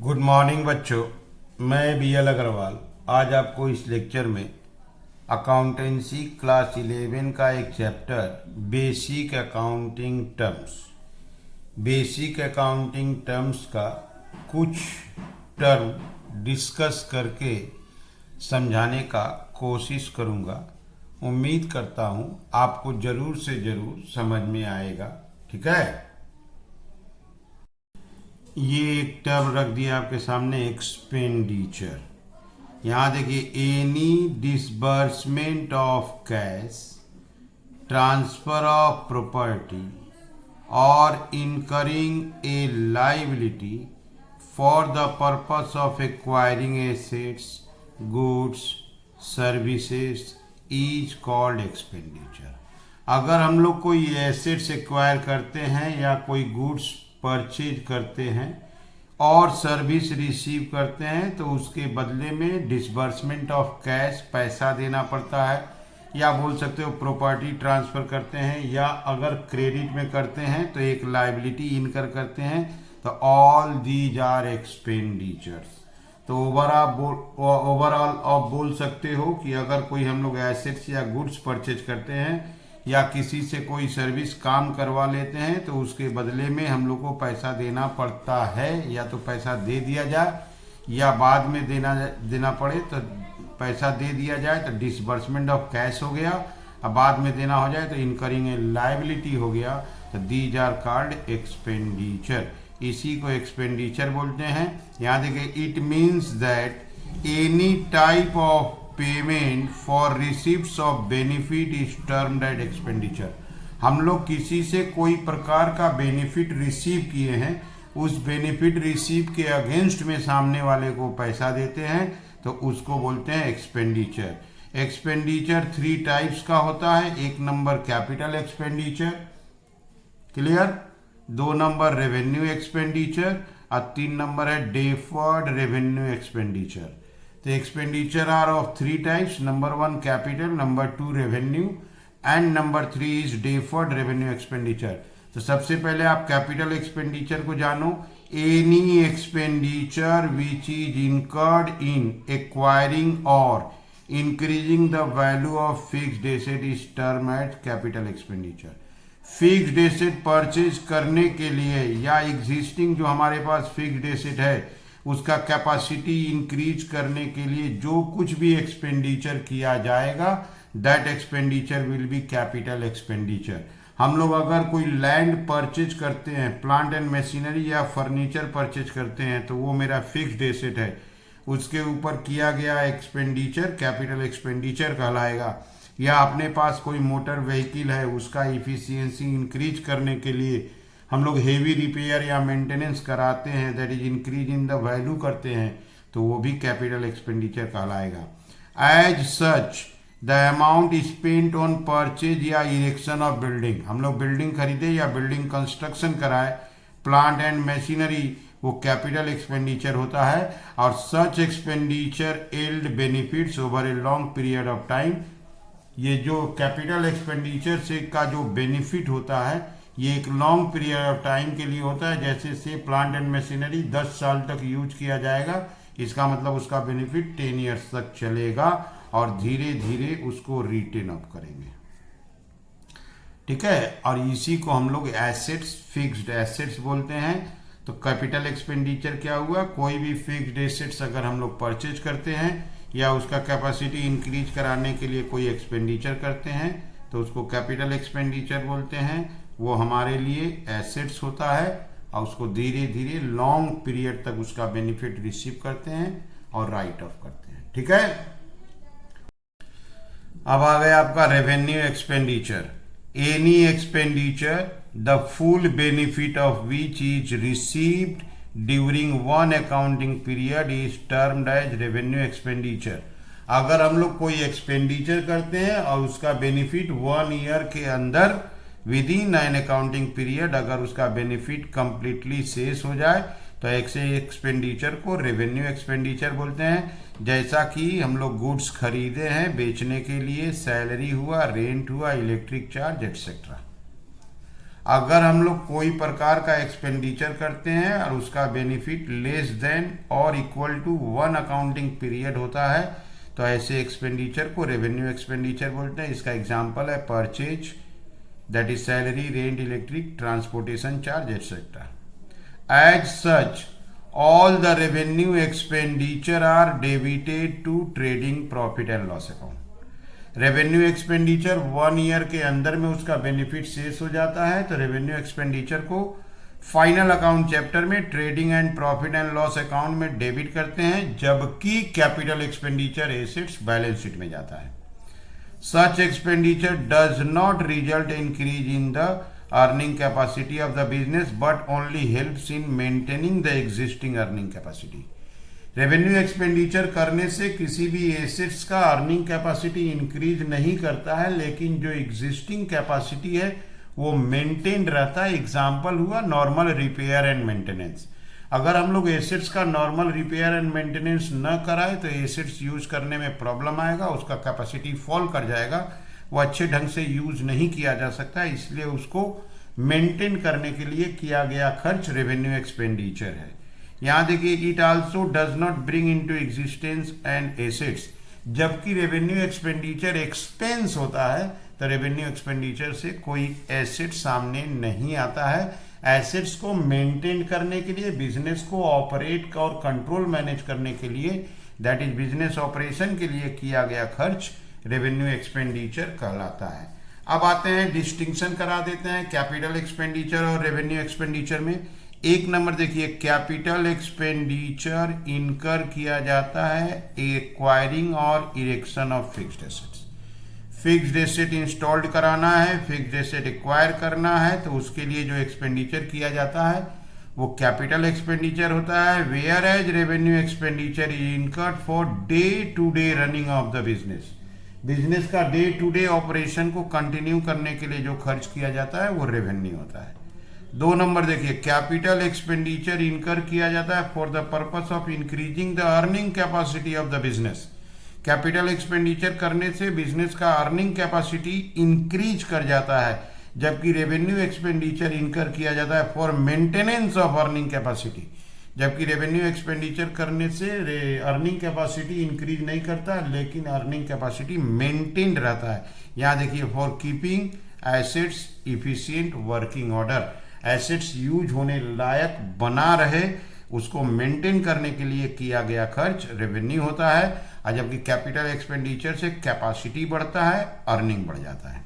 Good morning बच्चों, मैं BL Agarwal आज आपको इस लेक्चर में अकाउंटेंसी क्लास 11 का एक चैप्टर बेसिक अकाउंटिंग टर्म्स का कुछ टर्म डिस्कस करके समझाने का कोशिश करूँगा। उम्मीद करता हूँ आपको ज़रूर से ज़रूर समझ में आएगा। ठीक है, ये एक टर्म रख दिया आपके सामने, एक्सपेंडिचर। यहाँ देखिए, any disbursement of cash, transfer of property और incurring a liability for the purpose of acquiring assets, goods, services is called expenditure. अगर हम लोग कोई एसेट्स एक्वायर करते हैं या कोई गुड्स परचेज करते हैं और सर्विस रिसीव करते हैं तो उसके बदले में डिसबर्समेंट ऑफ कैश, पैसा देना पड़ता है, या बोल सकते हो प्रॉपर्टी ट्रांसफ़र करते हैं, या अगर क्रेडिट में करते हैं तो एक लाइबिलिटी इनकर करते हैं। तो ऑल दीज आर एक्सपेंडिचर्स। तो ओवरऑल आप बोल सकते हो कि अगर कोई हम लोग एसेट्स या गुड्स परचेज करते हैं या किसी से कोई सर्विस काम करवा लेते हैं तो उसके बदले में हम लोग को पैसा देना पड़ता है, या तो पैसा दे दिया जाए या बाद में देना पड़े तो पैसा दे दिया जाए तो डिसबर्समेंट ऑफ कैश हो गया, अब बाद में देना हो जाए तो इनकरिंग ए लाइबिलिटी हो गया। तो दीज आर कॉल्ड एक्सपेंडिचर। इसी को एक्सपेंडिचर बोलते हैं। यहाँ देखिए, it means that any type of payment for receipts of benefit is termed as expenditure. हम लोग किसी से कोई प्रकार का बेनिफिट रिसीव किए हैं, उस बेनिफिट रिसीव के अगेंस्ट में सामने वाले को पैसा देते हैं तो उसको बोलते हैं एक्सपेंडिचर। एक्सपेंडिचर 3 टाइप्स का होता है। 1 number capital expenditure, clear, 2 number revenue expenditure और 3 नंबर है डेफर्ड रेवेन्यू एक्सपेंडिचर। तो expenditure are of 3 types. Number 1 capital, number 2 revenue and number 3 is deferred revenue expenditure. तो सबसे पहले आप कैपिटल एक्सपेंडिचर को जानो। Any expenditure which is incurred in acquiring और increasing the value of fixed asset is term as capital expenditure. Fixed asset purchase करने के लिए या एग्जिस्टिंग जो हमारे पास फिक्स्ड एसेट है उसका कैपेसिटी इंक्रीज करने के लिए जो कुछ भी एक्सपेंडिचर किया जाएगा, that expenditure will be capital expenditure. हम लोग अगर कोई लैंड परचेज करते हैं, प्लांट एंड मशीनरी या फर्नीचर परचेज करते हैं तो वो मेरा फिक्स्ड एसेट है, उसके ऊपर किया गया एक्सपेंडिचर कैपिटल एक्सपेंडिचर कहलाएगा। या अपने पास कोई मोटर व्हीकल है, उसका इफिशियंसी इंक्रीज करने के लिए हम लोग हेवी रिपेयर या मेंटेनेंस कराते हैं, that is increase in the value करते हैं, तो वो भी कैपिटल एक्सपेंडिचर कहलाएगा। As such the amount spent on purchase या इरेक्शन ऑफ बिल्डिंग, हम लोग बिल्डिंग खरीदे या बिल्डिंग कंस्ट्रक्शन कराए, प्लांट एंड मशीनरी, वो कैपिटल एक्सपेंडिचर होता है। और such expenditure yield benefits over a long period of time. ये जो कैपिटल एक्सपेंडिचर से का जो बेनिफिट होता है ये एक लॉन्ग पीरियड ऑफ टाइम के लिए होता है। जैसे से प्लांट एंड मशीनरी 10 साल तक यूज किया जाएगा, इसका मतलब उसका बेनिफिट 10 ईयर्स तक चलेगा और धीरे धीरे उसको रिटेन अप करेंगे। ठीक है, और इसी को हम लोग एसेट्स, फिक्स्ड एसेट्स बोलते हैं। तो कैपिटल एक्सपेंडिचर क्या हुआ, कोई भी फिक्स्ड एसेट्स अगर हम लोग परचेज करते हैं या उसका कैपेसिटी इंक्रीज कराने के लिए कोई एक्सपेंडिचर करते हैं तो उसको कैपिटल एक्सपेंडिचर बोलते हैं। वो हमारे लिए एसेट्स होता है और उसको धीरे धीरे लॉन्ग पीरियड तक उसका बेनिफिट रिसीव करते हैं और राइट ऑफ करते हैं। ठीक है, अब आ गया आपका revenue expenditure. Any expenditure the full benefit of which is received during one accounting period is termed as revenue expenditure. अगर हम लोग कोई एक्सपेंडिचर करते हैं और उसका बेनिफिट 1 ईयर के अंदर with in an accounting period अगर उसका बेनिफिट कंप्लीटली शेष हो जाए तो ऐसे एक्सपेंडिचर को रेवेन्यू एक्सपेंडिचर बोलते हैं। जैसा कि हम लोग गुड्स खरीदे हैं बेचने के लिए, सैलरी हुआ, रेंट हुआ, इलेक्ट्रिक चार्ज एक्सेट्रा। अगर हम लोग कोई प्रकार का एक्सपेंडिचर करते हैं और उसका बेनिफिट लेस देन और इक्वल टू 1 अकाउंटिंग पीरियड होता है तो ऐसे एक्सपेंडिचर को रेवेन्यू एक्सपेंडिचर बोलते हैं। इसका एग्जांपल है purchase, that is salary, rent, electric, transportation charge etcetera. As such all the revenue expenditure are debited to trading profit and loss account। Revenue expenditure 1 year के अंदर में उसका बेनिफिट शेष हो जाता है तो रेवेन्यू एक्सपेंडिचर को फाइनल अकाउंट चैप्टर में trading and profit and loss account में डेबिट करते हैं, जबकि capital expenditure assets balance sheet में जाता है। Such expenditure does not result increase in the earning capacity of the business but only helps in maintaining the existing earning capacity। Revenue expenditure करने से किसी भी एसेट्स का अर्निंग कैपेसिटी इंक्रीज नहीं करता है, लेकिन जो एग्जिस्टिंग कैपेसिटी है वो मेंटेन रहता है। एग्जांपल हुआ नॉर्मल रिपेयर एंड मेंटेनेंस। अगर हम लोग एसेट्स का नॉर्मल रिपेयर एंड मेंटेनेंस न कराए तो एसेट्स यूज करने में प्रॉब्लम आएगा, उसका कैपेसिटी फॉल कर जाएगा, वो अच्छे ढंग से यूज नहीं किया जा सकता, इसलिए उसको मेंटेन करने के लिए किया गया खर्च रेवेन्यू एक्सपेंडिचर है। यहां देखिए it also does not bring into existence and assets. जबकि रेवेन्यू एक्सपेंडिचर एक्सपेंस होता है तो रेवेन्यू एक्सपेंडिचर से कोई एसेट सामने नहीं आता है। एसेट्स को मेंटेन करने के लिए, बिजनेस को ऑपरेट और कंट्रोल मैनेज करने के लिए, दैट इज बिजनेस ऑपरेशन के लिए किया गया खर्च रेवेन्यू एक्सपेंडिचर कहलाता है। अब आते हैं डिस्टिंक्शन करा देते हैं कैपिटल एक्सपेंडिचर और रेवेन्यू एक्सपेंडिचर में। एक नंबर देखिए, कैपिटल एक्सपेंडिचर इनकर किया जाता है एक्वायरिंग और erection of fixed assets. Fixed asset installed कराना है, फिक्स्ड एसेट एक्वायर करना है, तो उसके लिए जो एक्सपेंडिचर किया जाता है वो कैपिटल एक्सपेंडिचर होता है। Whereas revenue expenditure is incurred for day to day running of the business. Business का डे टू डे ऑपरेशन को कंटिन्यू करने के लिए जो खर्च किया जाता है वो रेवेन्यू होता है। 2 नंबर देखिए, कैपिटल एक्सपेंडिचर इनकर किया जाता है for the purpose of increasing the earning capacity of the business. Capital expenditure करने से बिजनेस का अर्निंग कैपेसिटी इंक्रीज कर जाता है, जबकि रेवेन्यू एक्सपेंडिचर इनकर किया जाता है for maintenance of earning capacity. जबकि रेवेन्यू एक्सपेंडिचर करने से अर्निंग कैपेसिटी इंक्रीज नहीं करता, लेकिन अर्निंग कैपेसिटी मेंटेन रहता है। यहाँ देखिए, for keeping assets efficient working order, assets use होने लायक बना रहे उसको मेंटेन करने के लिए किया गया खर्च रेवेन्यू होता है। और जबकि कैपिटल एक्सपेंडिचर से कैपेसिटी बढ़ता है, अर्निंग बढ़ जाता है।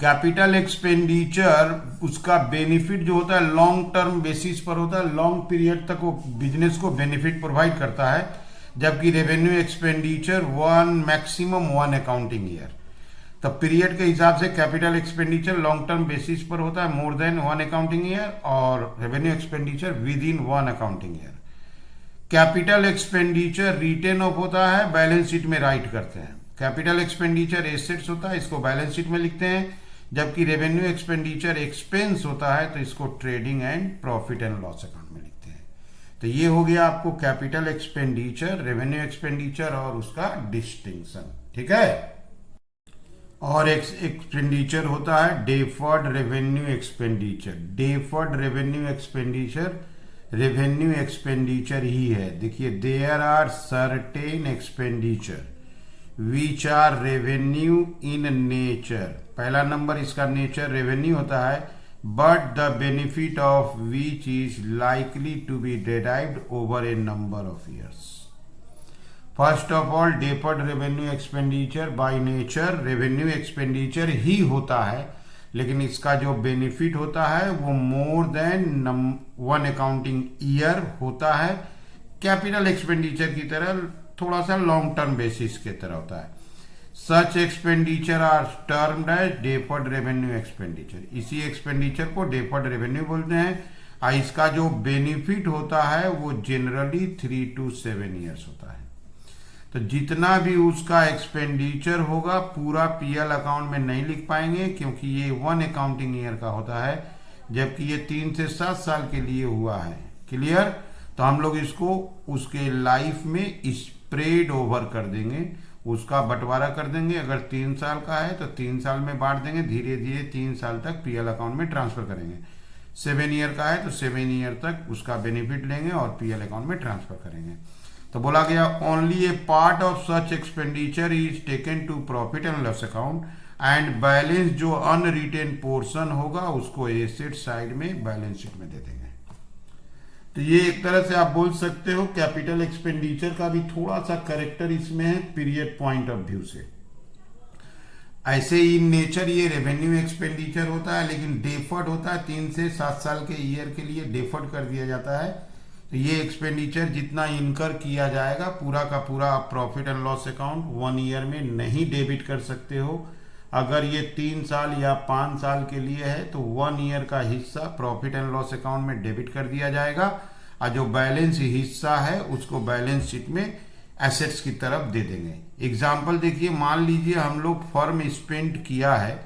कैपिटल एक्सपेंडिचर उसका बेनिफिट जो होता है लॉन्ग टर्म बेसिस पर होता है, लॉन्ग पीरियड तक वो बिजनेस को बेनिफिट प्रोवाइड करता है, जबकि revenue expenditure maximum 1 accounting year. तो पीरियड के हिसाब से capital expenditure long term basis पर होता है मोर देन 1 अकाउंटिंग ईयर, और revenue expenditure within 1 accounting year. Capital expenditure written off होता है, बैलेंस शीट में राइट करते हैं। कैपिटल एक्सपेंडिचर एसेट्स होता है, इसको बैलेंस शीट में लिखते हैं, जबकि रेवेन्यू एक्सपेंडिचर एक्सपेंस होता है तो इसको trading and profit and loss account में लिखते हैं। तो ये हो गया आपको कैपिटल एक्सपेंडिचर, रेवेन्यू एक्सपेंडिचर और उसका डिस्टिंक्शन, ठीक है। और एक्सपेंडिचर होता है deferred revenue expenditure. Deferred revenue expenditure revenue expenditure ही है। देखिए, there are certain expenditure which are revenue in nature. पहला नंबर इसका नेचर रेवेन्यू होता है, but the benefit of which is likely to be derived over a number of years. First of all, deferred revenue expenditure by nature revenue expenditure ही होता है, लेकिन इसका जो बेनिफिट होता है वो मोर देन 1 अकाउंटिंग ईयर होता है। कैपिटल एक्सपेंडिचर की तरह थोड़ा सा लॉन्ग टर्म बेसिस के तरह होता है। Such expenditure are termed as deferred revenue expenditure. इसी एक्सपेंडिचर को डेफर्ड रेवेन्यू बोलते हैं, और इसका जो बेनिफिट होता है वो जनरली 3 to 7 ईयर्स होता है। तो जितना भी उसका एक्सपेंडिचर होगा पूरा पीएल अकाउंट में नहीं लिख पाएंगे, क्योंकि ये 1 अकाउंटिंग ईयर का होता है, जबकि ये 3 से 7 साल के लिए हुआ है। क्लियर? तो हम लोग इसको उसके लाइफ में स्प्रेड ओवर कर देंगे, उसका बंटवारा कर देंगे। अगर 3 साल का है तो 3 साल में बांट देंगे, धीरे धीरे 3 साल तक पीएल अकाउंट में ट्रांसफर करेंगे। 7 ईयर का है तो 7 ईयर तक उसका बेनिफिट लेंगे और पीएल अकाउंट में ट्रांसफर करेंगे। तो बोला गया only a part of such expenditure is taken to profit and loss account and balance जो अनरिटेन पोर्शन होगा उसको एसेट साइड में बैलेंस शीट में दे देंगे। तो ये एक तरह से आप बोल सकते हो कैपिटल एक्सपेंडिचर का भी थोड़ा सा करेक्टर इसमें है पीरियड पॉइंट ऑफ व्यू से। ऐसे ही इन नेचर ये रेवेन्यू एक्सपेंडिचर होता है, लेकिन डेफर्ड होता है, 3 से 7 साल के ईयर के लिए डेफर्ड कर दिया जाता है। तो ये एक्सपेंडिचर जितना इनकर किया जाएगा पूरा का पूरा आप profit and loss account 1 year में नहीं डेबिट कर सकते हो। अगर ये 3 साल या 5 साल के लिए है तो 1 ईयर का हिस्सा प्रॉफिट एंड लॉस अकाउंट में डेबिट कर दिया जाएगा और जो बैलेंस हिस्सा है उसको बैलेंस शीट में एसेट्स की तरफ दे देंगे। एग्जाम्पल देखिए, मान लीजिए हम लोग फर्म स्पेंड किया है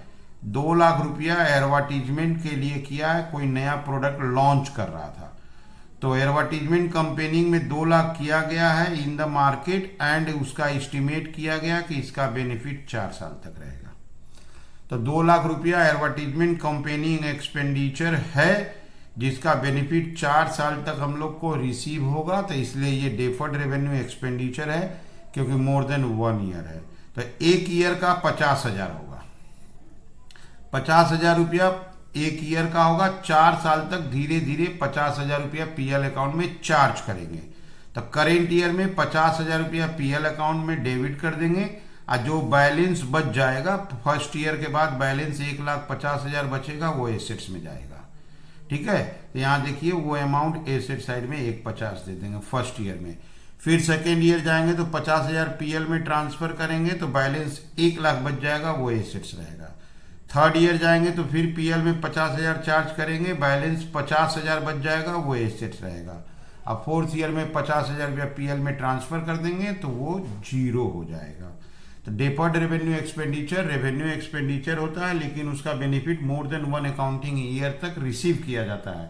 2 लाख रुपया एडवर्टीजमेंट के लिए किया है, कोई नया प्रोडक्ट लॉन्च कर रहा था तो एडवर्टीजमेंट कंपेनिंग में 2 लाख किया गया है इन द मार्केट एंड उसका एस्टिमेट किया गया कि इसका बेनिफिट 4 साल तक रहेगा। तो 2 लाख रुपया एडवर्टीजमेंट कंपेनिंग एक्सपेंडिचर है जिसका बेनिफिट 4 साल तक हम लोग को रिसीव होगा, तो इसलिए ये डेफर्ड रेवेन्यू एक्सपेंडिचर है क्योंकि मोर देन 1 ईयर है। तो 1 ईयर का 50,000 होगा, 50,000 रुपया 1 ईयर का होगा। 4 साल तक धीरे धीरे 50,000 रुपया पीएल अकाउंट में चार्ज करेंगे। तो करेंट ईयर में 50,000 रुपया पीएल अकाउंट में डेबिट कर देंगे और जो बैलेंस बच जाएगा फर्स्ट ईयर के बाद बैलेंस 1,50,000 बचेगा वो एसेट्स में जाएगा। ठीक है, तो यहाँ देखिए वो अमाउंट एसेट साइड में 1,50,000 दे देंगे फर्स्ट ईयर में। फिर सेकेंड ईयर जाएंगे तो 50,000 पीएल में ट्रांसफर करेंगे तो बैलेंस 1,00,000 बच जाएगा, वो एसेट्स रहेगा। थर्ड ईयर जाएंगे तो फिर पीएल में 50,000 चार्ज करेंगे, बैलेंस 50,000 बच जाएगा, वो एसेट्स रहेगा। अब फोर्थ ईयर में 50,000 रुपया पीएल में ट्रांसफर कर देंगे तो वो 0 हो जाएगा। तो डेफर्ड रेवेन्यू एक्सपेंडिचर होता है लेकिन उसका बेनिफिट मोर देन 1 अकाउंटिंग ईयर तक रिसीव किया जाता है।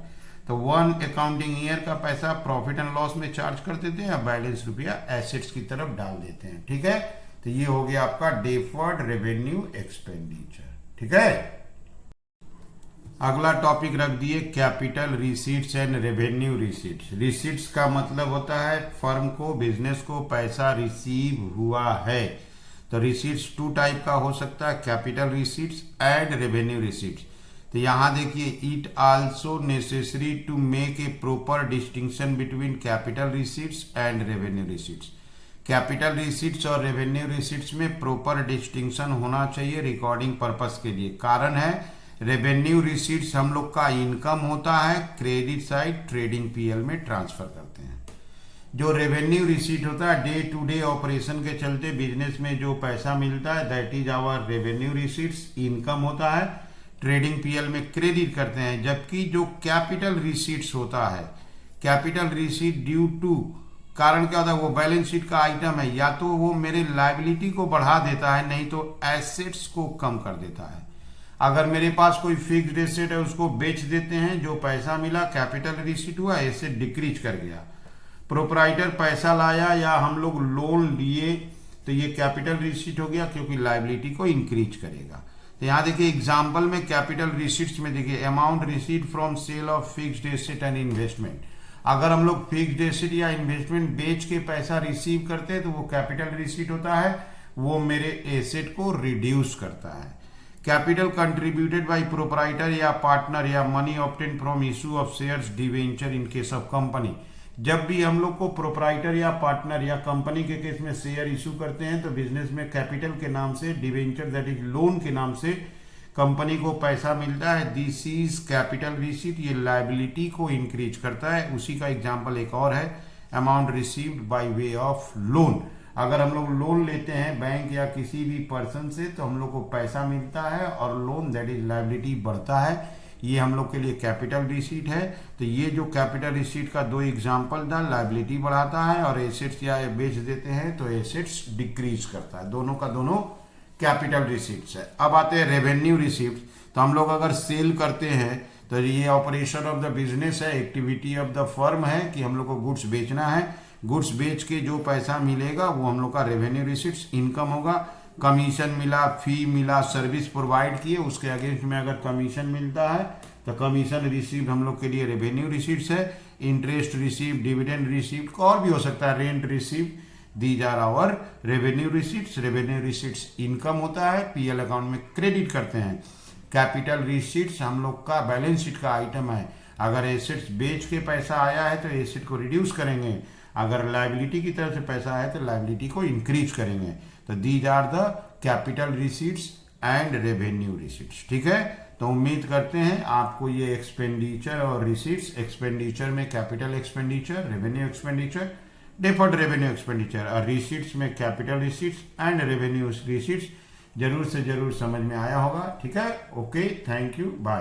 तो 1 अकाउंटिंग ईयर का पैसा प्रॉफिट एंड लॉस में चार्ज कर देते हैं या बैलेंस रुपया एसेट्स की तरफ डाल देते हैं। ठीक है, तो ये हो गया आपका डेफर्ड रेवेन्यू एक्सपेंडिचर। ठीक है, अगला टॉपिक रख दिए capital receipts and revenue receipts. Receipts का मतलब होता है फर्म को, बिजनेस को पैसा रिसीव हुआ है। तो रिसीट्स 2 टाइप का हो सकता है, capital receipts and revenue receipts. तो यहाँ देखिए, it also necessary to make a proper distinction between capital receipts and revenue receipts. Capital receipts और रेवेन्यू रिसीट्स में प्रॉपर डिस्टिंक्शन होना चाहिए रिकॉर्डिंग पर्पस के लिए। कारण है रेवेन्यू रिसीट्स हम लोग का इनकम होता है, क्रेडिट साइड ट्रेडिंग पीएल में ट्रांसफर करते हैं। जो रेवेन्यू रिसीट होता है डे टू डे ऑपरेशन के चलते बिजनेस में जो पैसा मिलता है that is our revenue receipts, income होता है, ट्रेडिंग पीएल में क्रेडिट करते हैं। जबकि जो कैपिटल रिसीट्स होता है, कैपिटल रिसीट ड्यू टू, कारण क्या होता है, वो बैलेंस शीट का आइटम है, या तो वो मेरे लायबिलिटी को बढ़ा देता है नहीं तो एसेट्स को कम कर देता है। अगर मेरे पास कोई फिक्स्ड एसेट है उसको बेच देते हैं, जो पैसा मिला कैपिटल रिसीट हुआ, एसेट डिक्रीज कर गया। प्रोपराइटर पैसा लाया या हम लोग लोन लिए तो ये कैपिटल रिसीट हो गया क्योंकि लायबिलिटी को इंक्रीज करेगा। तो यहाँ देखिए एग्जांपल में कैपिटल रिसीट्स में देखिए amount receipt from sale of fixed asset and investment. अगर हम लोग फिक्स्ड एसेट या इन्वेस्टमेंट बेच के पैसा रिसीव करते हैं तो वो कैपिटल रिसीट होता है, वो मेरे एसेट को रिड्यूस करता है। कैपिटल कंट्रीब्यूटेड बाय प्रोपराइटर या पार्टनर या money obtain from issue of shares debenture in case of company. जब भी हम लोग को प्रोपराइटर या पार्टनर या कंपनी के केस में शेयर इशू करते हैं तो बिजनेस में कैपिटल के नाम से, डिवेंचर दैट इज लोन के नाम से कंपनी को पैसा मिलता है, दिस इज कैपिटल रिसीट। ये लायबिलिटी को इंक्रीज करता है। उसी का एग्जांपल एक और है, amount received by way of loan. अगर हम लोग लोन लेते हैं बैंक या किसी भी पर्सन से तो हम लोग को पैसा मिलता है और लोन दैट इज लायबिलिटी बढ़ता है, ये हम लोग के लिए कैपिटल रिसीट है। तो ये जो कैपिटल रिसीट का 2 एग्जांपल था, लायबिलिटी बढ़ाता है और एसेट्स या बेच देते हैं तो एसेट्स डिक्रीज करता है। दोनों का दोनों कैपिटल रिसीट्स है। अब आते हैं रेवेन्यू रिसीट्स। तो हम लोग अगर सेल करते हैं तो ये ऑपरेशन ऑफ द बिजनेस है, एक्टिविटी ऑफ द फर्म है कि हम लोग को गुड्स बेचना है। गुड्स बेच के जो पैसा मिलेगा वो हम लोग का रेवेन्यू रिसीट्स इनकम होगा। कमीशन मिला, फी मिला, सर्विस प्रोवाइड किए, उसके अगेंस्ट में अगर कमीशन मिलता है तो कमीशन रिसीव्ड हम लोग के लिए रेवेन्यू रिसीट्स है। इंटरेस्ट रिसीव, डिविडेंड रिसीव, और भी हो सकता है, rent receive, these are our revenue receipts. Revenue receipts income होता है, पीएल अकाउंट में क्रेडिट करते हैं। कैपिटल रिसीट्स हम लोग का बैलेंस शीट का आइटम है। अगर एसेट्स बेच के पैसा आया है तो एसेट को रिड्यूस करेंगे, अगर लायबिलिटी की तरफ से पैसा आया तो लायबिलिटी को इंक्रीज करेंगे। तो these are the capital receipts and revenue receipts. ठीक है, तो उम्मीद करते हैं आपको ये एक्सपेंडिचर और रिसीट्स, एक्सपेंडिचर में capital expenditure, revenue expenditure, deferred revenue expenditure, और रिसीट्स में capital receipts and revenue receipts जरूर से जरूर समझ में आया होगा। ठीक है, ओके, थैंक यू, बाय।